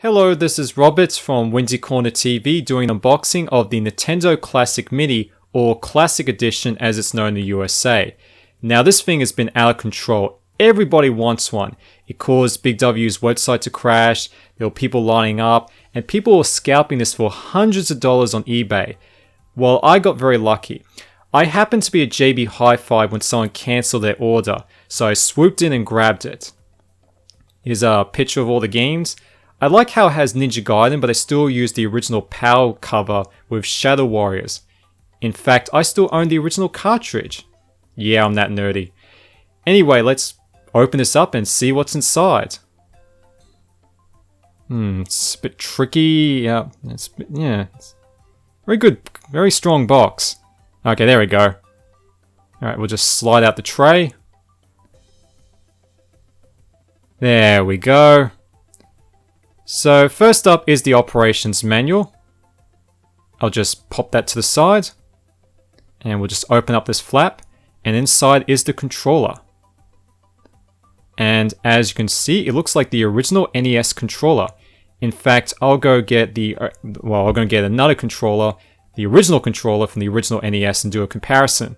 Hello, this is Robert from Windy Corner TV doing an unboxing of the Nintendo Classic Mini, or Classic Edition as it's known in the USA. Now this thing has been out of control. Everybody wants one. It caused Big W's website to crash, there were people lining up, and people were scalping this for hundreds of dollars on eBay. Well, I got very lucky. I happened to be at JB Hi-Fi when someone cancelled their order, so I swooped in and grabbed it. Here's a picture of all the games. I like how it has Ninja Gaiden, but I still use the original PAL cover with Shadow Warriors. In fact, I still own the original cartridge. Yeah, I'm that nerdy. Anyway, let's open this up and see what's inside. It's a bit tricky. It's very good, very strong box. Okay, there we go. Alright, we'll just slide out the tray. There we go. So first up is the operations manual. I'll just pop that to the side. And we'll just open up this flap. And inside is the controller. And as you can see, it looks like the original NES controller. In fact, I'll go get another controller, the original controller from the original NES, and do a comparison.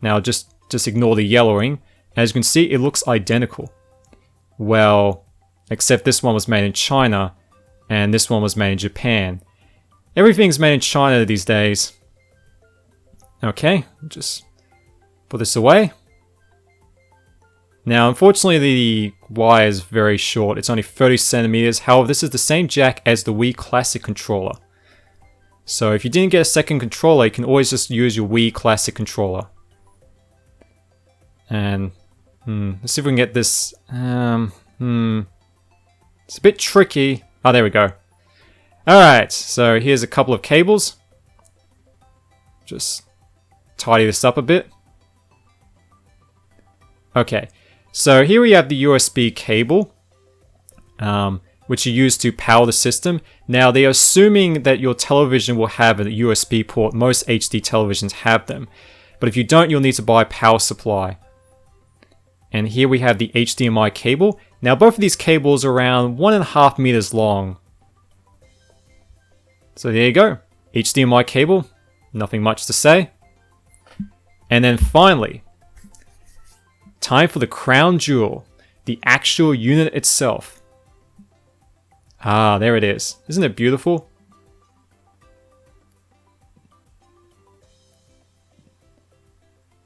Now just ignore the yellowing. As you can see, it looks identical. Well, except this one was made in China, and this one was made in Japan. Everything's made in China these days. Okay, just put this away. Now, unfortunately, the wire is very short. It's only 30 centimeters. However, this is the same jack as the Wii Classic controller. So if you didn't get a second controller, you can always just use your Wii Classic controller. And, let's see if we can get this, it's a bit tricky. Oh, there we go. Alright, so here's a couple of cables. Just tidy this up a bit. Okay, so here we have the USB cable, which you use to power the system. Now, they're assuming that your television will have a USB port. Most HD televisions have them. But if you don't, you'll need to buy a power supply. And here we have the HDMI cable. Now both of these cables are around 1.5 meters long. So there you go. HDMI cable. Nothing much to say. And then finally, time for the crown jewel. The actual unit itself. Ah, there it is. Isn't it beautiful?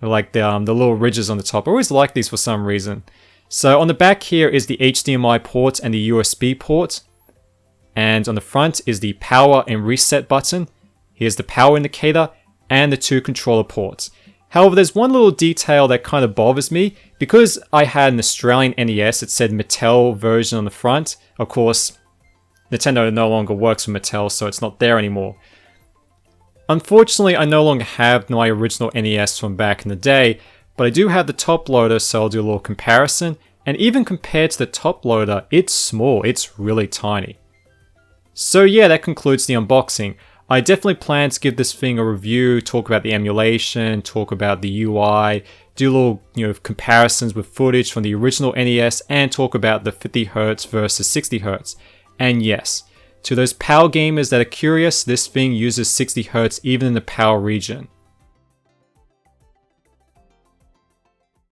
I like the little ridges on the top. I always like these for some reason. So on the back here is the HDMI port and the USB port. And on the front is the power and reset button. Here's the power indicator and the two controller ports. However, there's one little detail that kind of bothers me. Because I had an Australian NES, it said Mattel version on the front. Of course, Nintendo no longer works with Mattel, so it's not there anymore. Unfortunately, I no longer have my original NES from back in the day, but I do have the top loader, so I'll do a little comparison. And even compared to the top loader, it's small, it's really tiny. So yeah, that concludes the unboxing. I definitely plan to give this thing a review, talk about the emulation, talk about the UI, do little comparisons with footage from the original NES, and talk about the 50Hz versus 60Hz. And yes, to those PAL gamers that are curious, this thing uses 60Hz even in the PAL region.